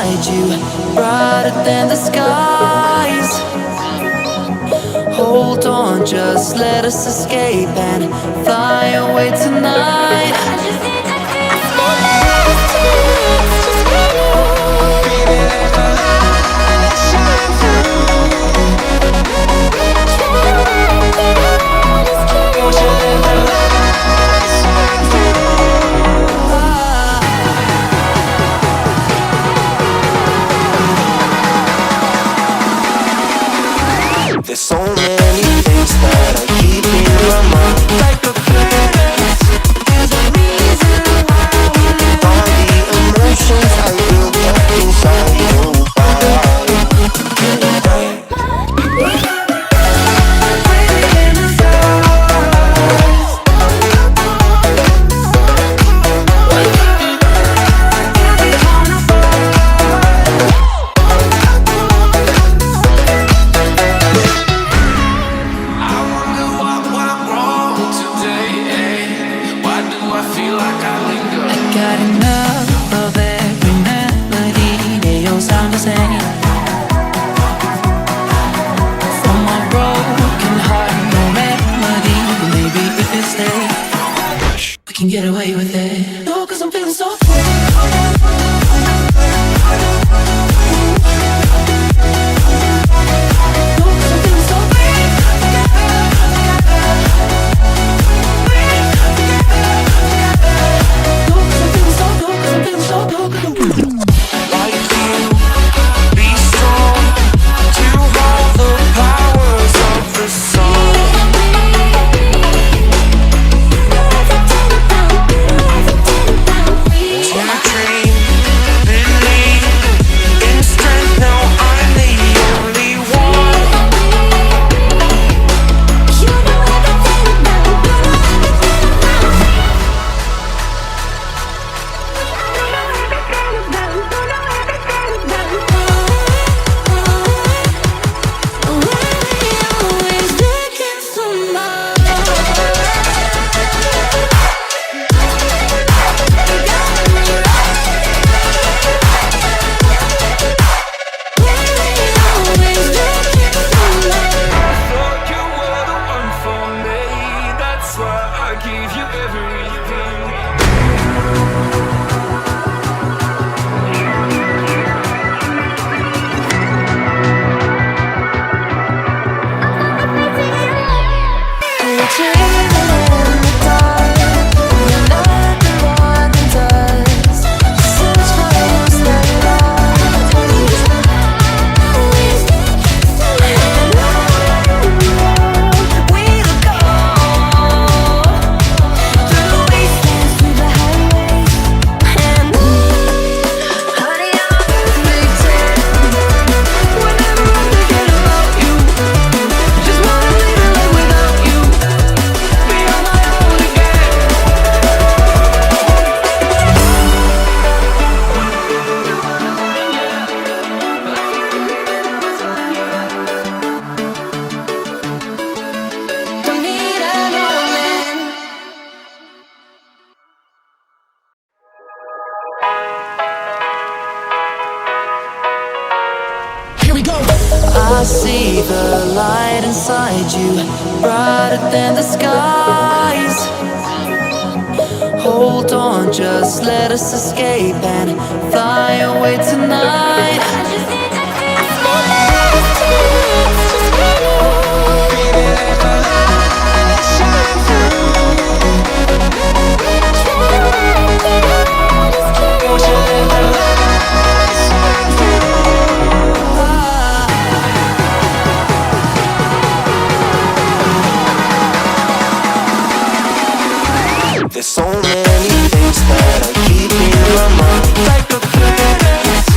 inside you, brighter than the skies. Hold on, just let us escape and fly away tonight. There's so many things that I keep in my mind, like a planets. There's a reason why we live. All the emotions I built up inside your body. Got enough of every melody, they all sound the same. For my broken heart, no remedy. But maybe if we stay, we can get away with it. No, 'cause I'm feeling so free. I see the light inside you, brighter than the skies. Hold on, just let us escape and fly away tonight. There's so many things that I keep in my mind, like a planets.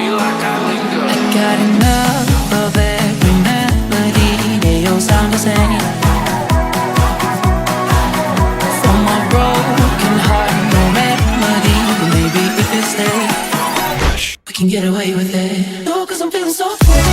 feel like I linger. I got enough of every melody. They all sound the same. From my broken heart, no remedy. But maybe if we stay, we can get away with it. No, 'cause I'm feeling so free.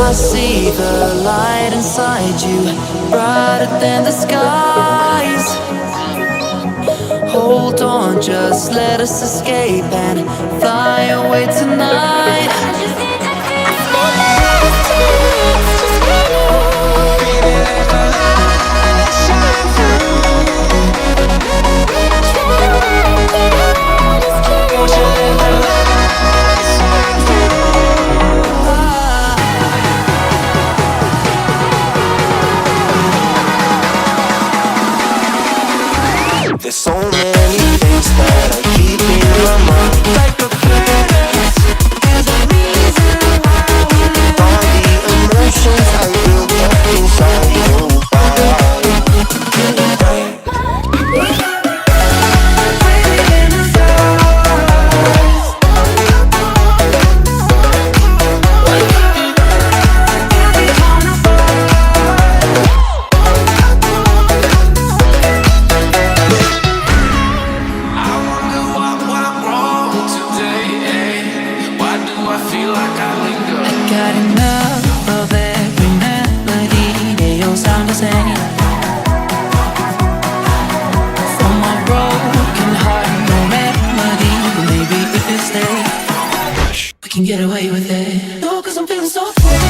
I see the light inside you, brighter than the skies. Hold on, just let us escape and fly away tonight. There's so many things that I keep in my mind, like a planets. There's a reason why we live. All the emotions I built up inside you. Got enough of every melody. They all sound the same. From my broken heart, no remedy. But maybe if we stay, we can get away with it. No, 'cause I'm feeling so free.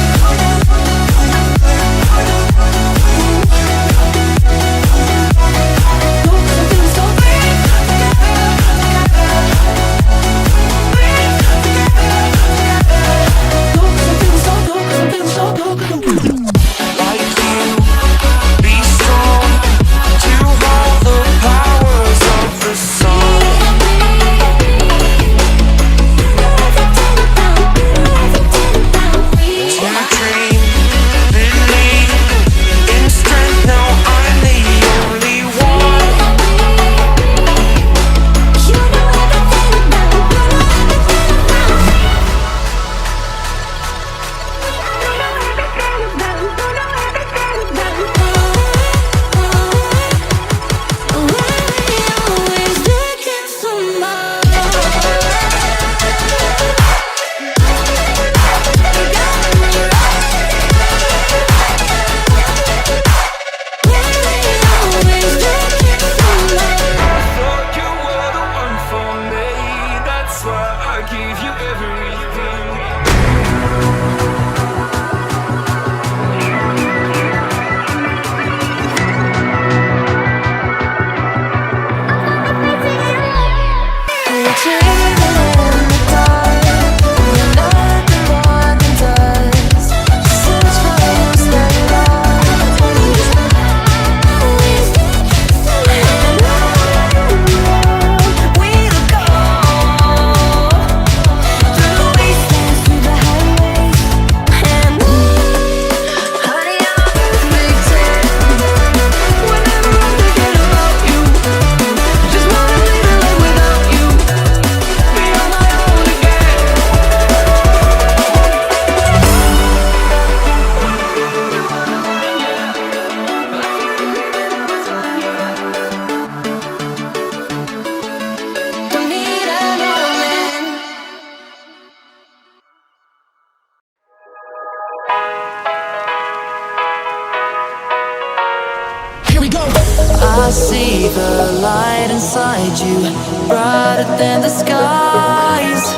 I see the light inside you, brighter than the skies.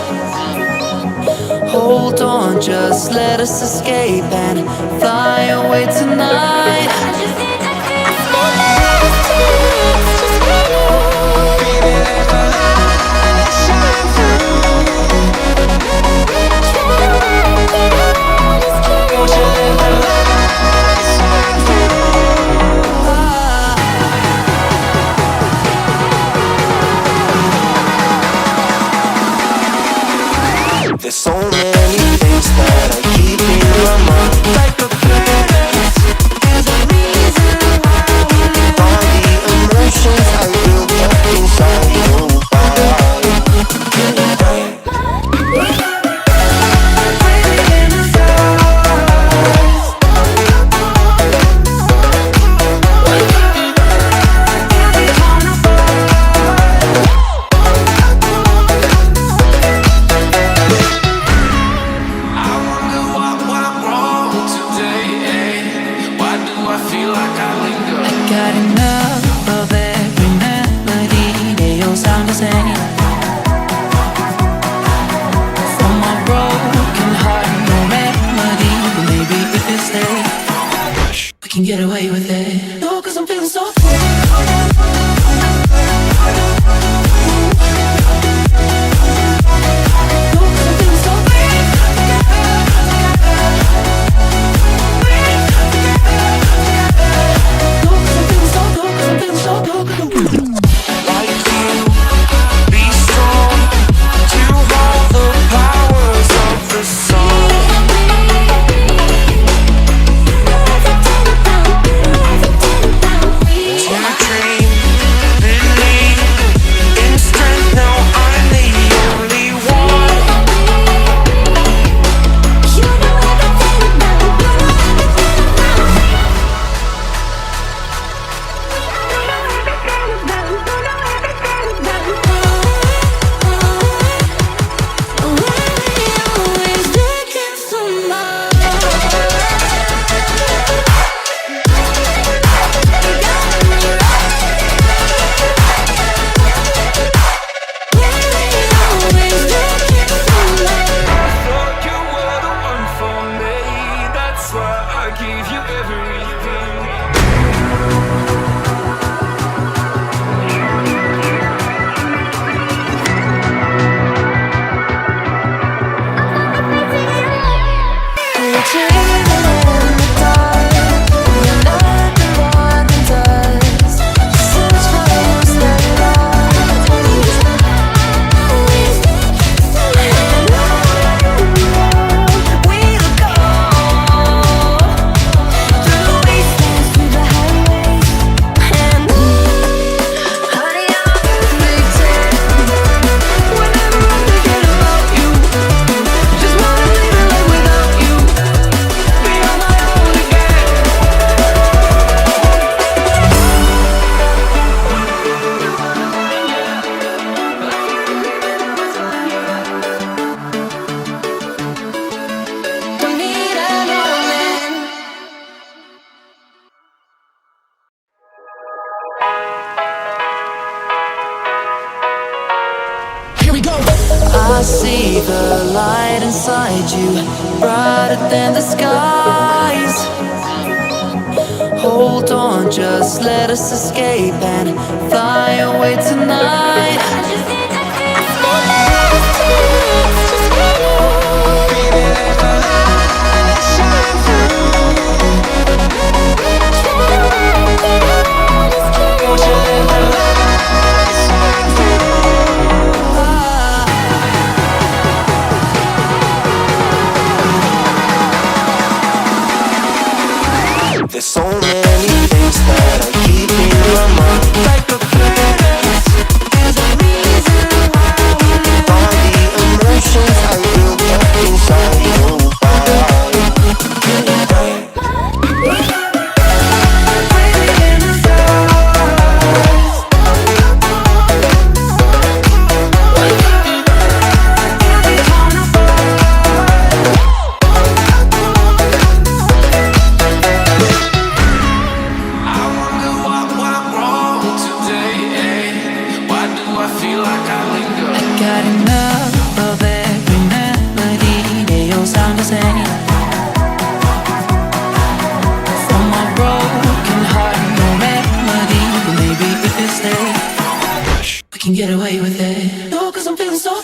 Hold on, just let us escape and fly away tonight. There's so many things that I keep in my mind, like the planets. There's a reason why we live. All the emotions I built up inside you. Got enough of every melody, they all sound the same. From my broken heart, no remedy, but maybe if we stay, we can get away with it. No, 'cause I'm feeling so free. I see the light inside you, brighter than the skies. Hold on, just let us escape and fly away tonight. There's so many things that I keep in my mind, like the planets. There's a reason why we live. we can get away with it. No, cause I'm feeling so